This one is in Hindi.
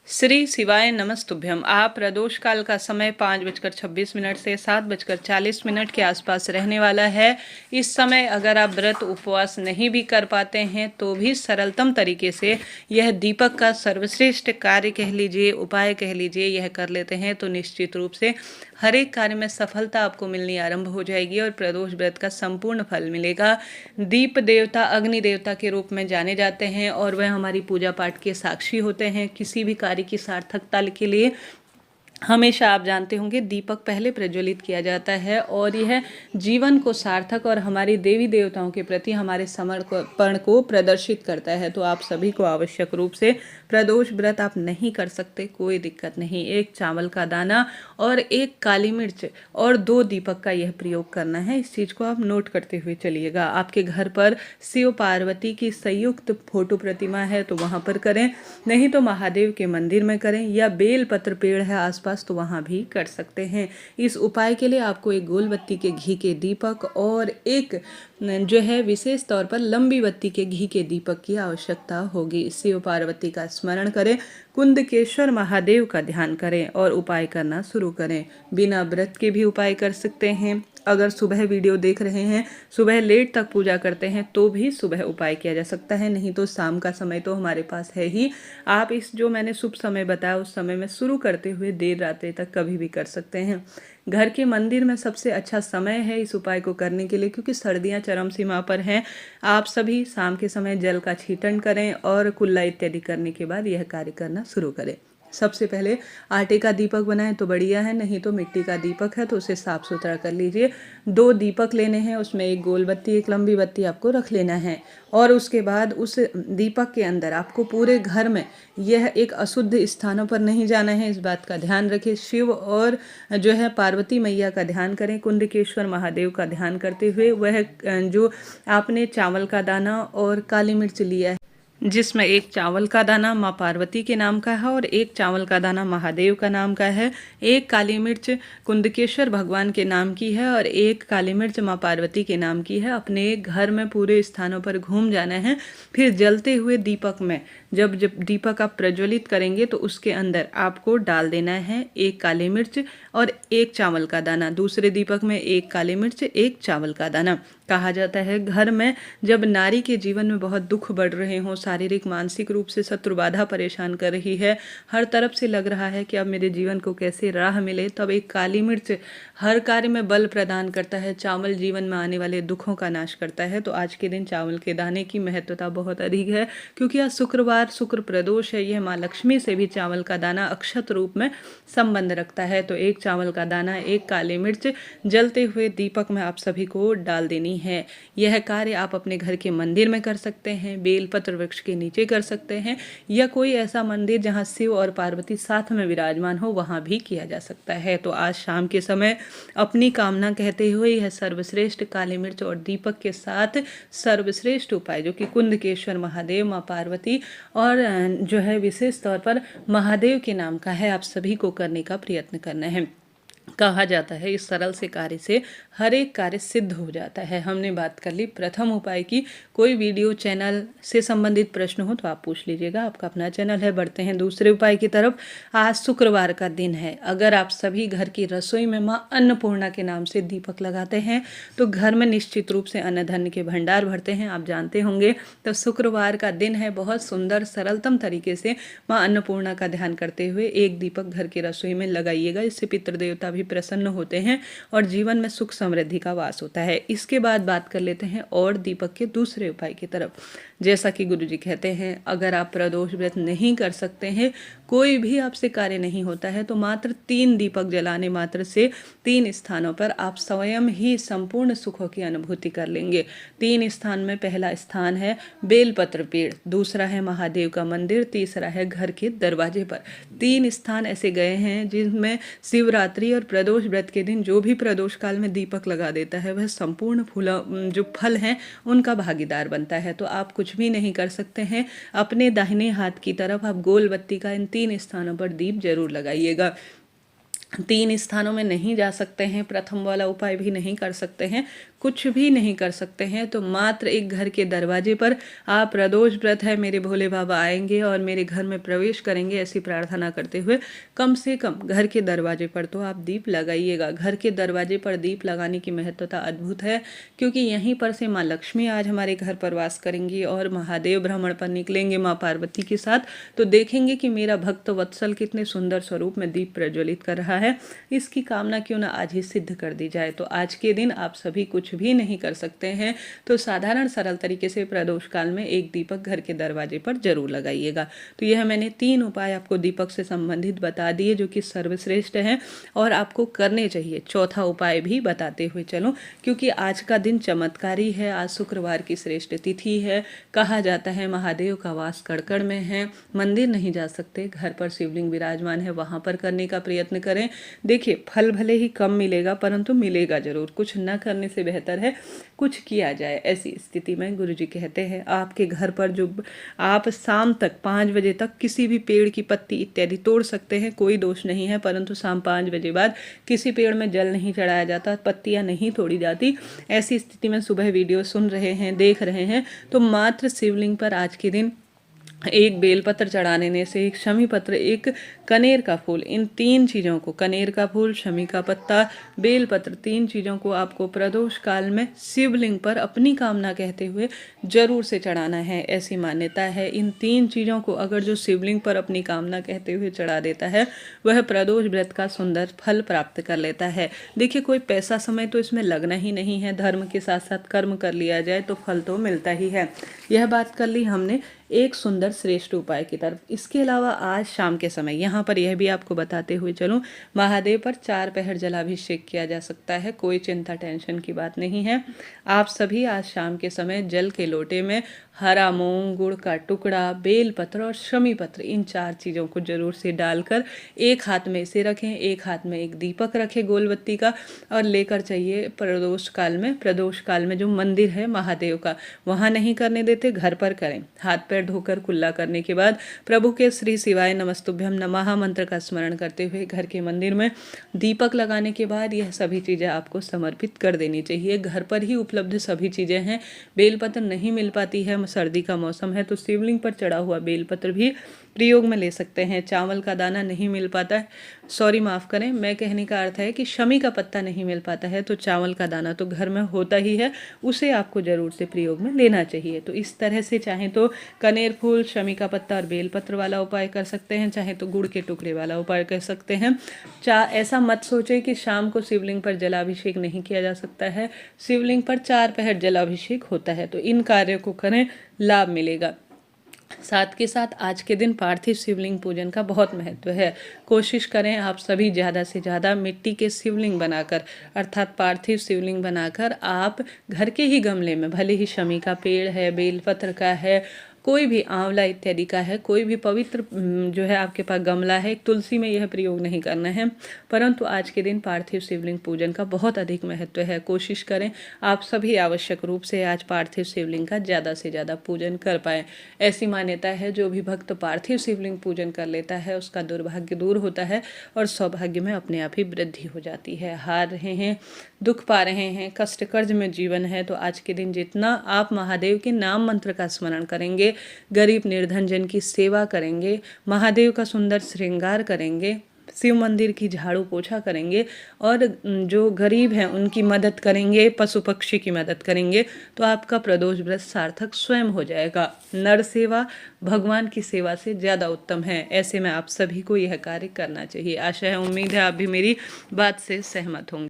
श्री शिवाय नमस्तुभ्यम। आप प्रदोष काल का समय 5:26 से 7:40 के आसपास रहने वाला है। इस समय अगर आप व्रत उपवास नहीं भी कर पाते हैं तो भी सरलतम तरीके से यह दीपक का सर्वश्रेष्ठ कार्य कह लीजिए, उपाय कह लीजिए, यह कर लेते हैं तो निश्चित रूप से हर एक कार्य में सफलता आपको मिलनी आरंभ हो जाएगी और प्रदोष व्रत का संपूर्ण फल मिलेगा। दीप देवता अग्नि देवता के रूप में जाने जाते हैं और वह हमारी पूजा पाठ के साक्षी होते हैं। किसी भी कार्य की सार्थकता के लिए हमेशा आप जानते होंगे दीपक पहले प्रज्वलित किया जाता है और यह जीवन को सार्थक और हमारी देवी देवताओं के प्रति हमारे समर्पण को प्रदर्शित करता है। तो आप सभी को आवश्यक रूप से प्रदोष व्रत आप नहीं कर सकते, कोई दिक्कत नहीं। एक चावल का दाना और एक काली मिर्च और 2 दीपक का यह प्रयोग करना है। इस चीज़ को आप नोट करते हुए चलिएगा। आपके घर पर शिव पार्वती की संयुक्त फोटो प्रतिमा है तो वहाँ पर करें, नहीं तो महादेव के मंदिर में करें, या बेल पत्र पेड़ है आसपास तो वहाँ भी कर सकते हैं। इस उपाय के लिए आपको एक गोल बत्ती के घी के दीपक और एक जो है विशेष तौर पर लंबी बत्ती के घी के दीपक की आवश्यकता होगी। शिव पार्वती का स्मरण करें, कुंदकेश्वर महादेव का ध्यान करें और उपाय करना शुरू करें। बिना व्रत के भी उपाय कर सकते हैं। अगर सुबह वीडियो देख रहे हैं, सुबह लेट तक पूजा करते हैं तो भी सुबह उपाय किया जा सकता है, नहीं तो शाम का समय तो हमारे पास है ही। आप इस जो मैंने शुभ समय बताया उस समय में शुरू करते हुए देर रात्रि तक कभी भी कर सकते हैं। घर के मंदिर में सबसे अच्छा समय है इस उपाय को करने के लिए, क्योंकि सर्दियां चरम सीमा पर हैं। आप सभी शाम के समय जल का छींटन करें और कुल्ला इत्यादि करने के बाद यह कार्य करना शुरू करें। सबसे पहले आटे का दीपक बनाएं तो बढ़िया है, नहीं तो मिट्टी का दीपक है तो उसे साफ सुथरा कर लीजिए। 2 दीपक लेने हैं, उसमें एक गोल बत्ती एक लंबी बत्ती आपको रख लेना है और उसके बाद उस दीपक के अंदर आपको पूरे घर में यह एक अशुद्ध स्थानों पर नहीं जाना है, इस बात का ध्यान रखें। शिव और जो है पार्वती मैया का ध्यान करें, कुंडकेश्वर महादेव का ध्यान करते हुए वह जो आपने चावल का दाना और काली मिर्च लिया है, जिसमें एक चावल का दाना माँ पार्वती के नाम का है और एक चावल का दाना महादेव का नाम का है, एक काली मिर्च कुंदकेश्वर भगवान के नाम की है और एक काली मिर्च माँ पार्वती के नाम की है। अपने घर में पूरे स्थानों पर घूम जाना है। फिर जलते हुए दीपक में जब दीपक आप प्रज्वलित करेंगे तो उसके अंदर आपको डाल देना है एक काली मिर्च और एक चावल का दाना। दूसरे दीपक में एक काली मिर्च एक चावल का दाना। कहा जाता है घर में जब नारी के जीवन में बहुत दुख बढ़ रहे हों, शारीरिक मानसिक रूप से शत्रु बाधा परेशान कर रही है, हर तरफ से लग रहा है कि अब मेरे जीवन को कैसे राह मिले, तब एक काली मिर्च हर कार्य में बल प्रदान करता है। चावल जीवन में आने वाले दुखों का नाश करता है। तो आज के दिन चावल के दाने की महत्वता बहुत अधिक है, क्योंकि आज शुक्रवार शुक्र प्रदोष है। यह माँ लक्ष्मी से भी चावल का दाना अक्षत रूप में संबंध रखता है। तो एक चावल का दाना एक काली मिर्च जलते हुए दीपक में आप सभी को डाल देनी है। यह कार्य आप अपने घर के मंदिर में कर सकते हैं, बेलपत्र वृक्ष के नीचे कर सकते हैं, या कोई ऐसा मंदिर जहां शिव और पार्वती साथ में विराजमान हो वहां भी किया जा सकता है। तो आज शाम के समय अपनी कामना कहते हुए यह सर्वश्रेष्ठ काली मिर्च और दीपक के साथ सर्वश्रेष्ठ उपाय जो कि कुंदकेश्वर महादेव माँ पार्वती और जो है विशेष तौर पर महादेव के नाम का है, आप सभी को करने का प्रयत्न करना है। कहा जाता है इस सरल से कार्य से हर एक कार्य सिद्ध हो जाता है। हमने बात कर ली प्रथम उपाय की। कोई वीडियो चैनल से संबंधित प्रश्न हो तो आप पूछ लीजिएगा, आपका अपना चैनल है। बढ़ते हैं दूसरे उपाय की तरफ। आज शुक्रवार का दिन है। अगर आप सभी घर की रसोई में माँ अन्नपूर्णा के नाम से दीपक लगाते हैं तो घर में निश्चित रूप से अन्न धन के भंडार भरते हैं, आप जानते होंगे। तो शुक्रवार का दिन है, बहुत सुंदर सरलतम तरीके से माँ अन्नपूर्णा का ध्यान करते हुए एक दीपक घर की रसोई में लगाइएगा। इससे पितृदेवता भी प्रसन्न होते हैं और जीवन में सुख समृद्धि का वास होता है। इसके बाद बात कर लेते हैं और दीपक के दूसरे उपाय की तरफ। जैसा कि गुरुजी कहते हैं, अगर आप प्रदोष व्रत नहीं कर सकते हैं, कोई भी आपसे कार्य नहीं होता है, तो मात्र 3 दीपक जलाने मात्र से 3 स्थानों पर आप स्वयं ही संपूर्ण सुखों की अनुभूति कर लेंगे। 3 स्थान में पहला स्थान है बेलपत्र पेड़, दूसरा है महादेव का मंदिर, तीसरा है घर के दरवाजे पर। 3 स्थान ऐसे गए हैं जिनमें शिवरात्रि और प्रदोष व्रत के दिन जो भी प्रदोष काल में दीपक लगा देता है वह संपूर्ण जो फल हैं उनका भागीदार बनता है। तो आप कुछ भी नहीं कर सकते हैं, अपने दाहिने हाथ की तरफ आप गोल बत्ती का इन 3 स्थानों पर दीप जरूर लगाइएगा। 3 स्थानों में नहीं जा सकते हैं, प्रथम वाला उपाय भी नहीं कर सकते हैं, कुछ भी नहीं कर सकते हैं, तो मात्र एक घर के दरवाजे पर आप प्रदोष व्रत है मेरे भोले बाबा आएंगे और मेरे घर में प्रवेश करेंगे, ऐसी प्रार्थना करते हुए कम से कम घर के दरवाजे पर तो आप दीप लगाइएगा। घर के दरवाजे पर दीप लगाने की महत्वता अद्भुत है, क्योंकि यहीं पर से माँ लक्ष्मी आज हमारे घर पर वास करेंगी और महादेव भ्रमण पर निकलेंगे माँ पार्वती के साथ, तो देखेंगे कि मेरा भक्त वत्सल कितने सुंदर स्वरूप में दीप प्रज्वलित कर रहा है। इसकी कामना क्यों ना आज ही सिद्ध कर दी जाए। तो आज के दिन आप सभी कुछ भी नहीं कर सकते हैं, तो साधारण सरल तरीके से प्रदोष काल में एक दीपक घर के दरवाजे पर जरूर लगाइएगा। तो यह मैंने 3 उपाय आपको दीपक से संबंधित बता दिए जो कि सर्वश्रेष्ठ हैं और आपको करने चाहिए। चौथा उपाय भी बताते हुए चलो, क्योंकि आज का दिन चमत्कारी है। आज शुक्रवार की श्रेष्ठ तिथि है। कहा जाता है महादेव का वास कड़कड़ में है, मंदिर नहीं जा सकते, घर पर शिवलिंग विराजमान है, वहां पर करने का प्रयत्न करें। देखिए फल भले ही कम मिलेगा परंतु मिलेगा जरूर। कुछ न करने से बेहतर है कुछ किया जाए। ऐसी स्थिति में गुरुजी कहते हैं आपके घर पर जो आप शाम तक 5 बजे तक किसी भी पेड़ की पत्ती इत्यादि तोड़ सकते हैं, कोई दोष नहीं है, परंतु शाम 5 बजे बाद किसी पेड़ में जल नहीं चढ़ाया जाता, पत्तियां नहीं तोड़ी जाती। ऐसी स्थिति में सुबह वीडियो सुन रहे हैं, देख रहे हैं, तो मात्र शिवलिंग पर आज के दिन एक बेलपत्र चढ़ाने से, एक शमी पत्र, एक कनेर का फूल, इन 3 चीज़ों को, कनेर का फूल, शमी का पत्ता, बेलपत्र, 3 चीज़ों को आपको प्रदोष काल में शिवलिंग पर अपनी कामना कहते हुए जरूर से चढ़ाना है। ऐसी मान्यता है। इन 3 चीज़ों को अगर जो शिवलिंग पर अपनी कामना कहते हुए चढ़ा देता है वह प्रदोष व्रत का सुंदर फल प्राप्त कर लेता है। देखिए कोई पैसा समय तो इसमें लगना ही नहीं है, धर्म के साथ साथ कर्म कर लिया जाए तो फल तो मिलता ही है। यह बात कर ली हमने एक सुंदर श्रेष्ठ उपाय की तरफ। इसके अलावा आज शाम के समय यहाँ पर यह भी आपको बताते हुए चलूँ, महादेव पर 4 पहर जलाभिषेक किया जा सकता है। कोई चिंता टेंशन की बात नहीं है। आप सभी आज शाम के समय जल के लोटे में हरा मूंग, गुड़ का टुकड़ा, बेल पत्र और शमी पत्र, इन 4 चीज़ों को जरूर से डालकर एक हाथ में इसे रखें, एक हाथ में एक दीपक रखें गोलबत्ती का, और लेकर चाहिए प्रदोष काल में जो मंदिर है महादेव का, वहाँ नहीं करने देते, घर पर करें। हाथ पैर धोकर कुल्ला करने के बाद प्रभु के श्री शिवाय नमस्तुभ्यम नमः मंत्र का स्मरण करते हुए घर के मंदिर में दीपक लगाने के बाद यह सभी चीज़ें आपको समर्पित कर देनी चाहिए। घर पर ही उपलब्ध सभी चीज़ें हैं। बेलपत्र नहीं मिल पाती है, सर्दी का मौसम है, तो शिवलिंग पर चढ़ा हुआ बेलपत्र भी प्रयोग में ले सकते हैं। चावल का दाना नहीं मिल पाता है, सॉरी माफ़ करें, मैं कहने का अर्थ है कि शमी का पत्ता नहीं मिल पाता है, तो चावल का दाना तो घर में होता ही है, उसे आपको जरूर से प्रयोग में लेना चाहिए। तो इस तरह से चाहे तो कनेर फूल, शमी का पत्ता और बेलपत्र वाला उपाय कर सकते हैं, चाहे तो गुड़ के टुकड़े वाला उपाय कर सकते हैं। ऐसा मत सोचे कि शाम को शिवलिंग पर जलाभिषेक नहीं किया जा सकता है। शिवलिंग पर 4 पहर जलाभिषेक होता है, तो इन कार्यों को करें, लाभ मिलेगा। साथ के साथ आज के दिन पार्थिव शिवलिंग पूजन का बहुत महत्व है। कोशिश करें आप सभी ज़्यादा से ज़्यादा मिट्टी के शिवलिंग बनाकर, अर्थात पार्थिव शिवलिंग बनाकर आप घर के ही गमले में, भले ही शमी का पेड़ है, बेलपत्र का है, कोई भी आंवला इत्यादि का है, कोई भी पवित्र जो है आपके पास गमला है, तुलसी में यह प्रयोग नहीं करना है, परंतु आज के दिन पार्थिव शिवलिंग पूजन का बहुत अधिक महत्व है। कोशिश करें आप सभी आवश्यक रूप से आज पार्थिव शिवलिंग का ज़्यादा से ज़्यादा पूजन कर पाएँ। ऐसी मान्यता है जो भी भक्त पार्थिव शिवलिंग पूजन कर लेता है उसका दुर्भाग्य दूर होता है और सौभाग्य में अपने आप ही वृद्धि हो जाती है। हार रहे हैं, दुख पा रहे हैं, कष्ट कर्ज में जीवन है, तो आज के दिन जितना आप महादेव के नाम मंत्र का स्मरण करेंगे, गरीब निर्धन जन की सेवा करेंगे, महादेव का सुंदर श्रृंगार करेंगे, शिव मंदिर की झाड़ू पोछा करेंगे और जो गरीब हैं उनकी मदद करेंगे, पशु पक्षी की मदद करेंगे, तो आपका प्रदोष व्रत सार्थक स्वयं हो जाएगा। नर सेवा भगवान की सेवा से ज़्यादा उत्तम है। ऐसे में आप सभी को यह कार्य करना चाहिए। आशा है, उम्मीद है आप भी मेरी बात से सहमत होंगे।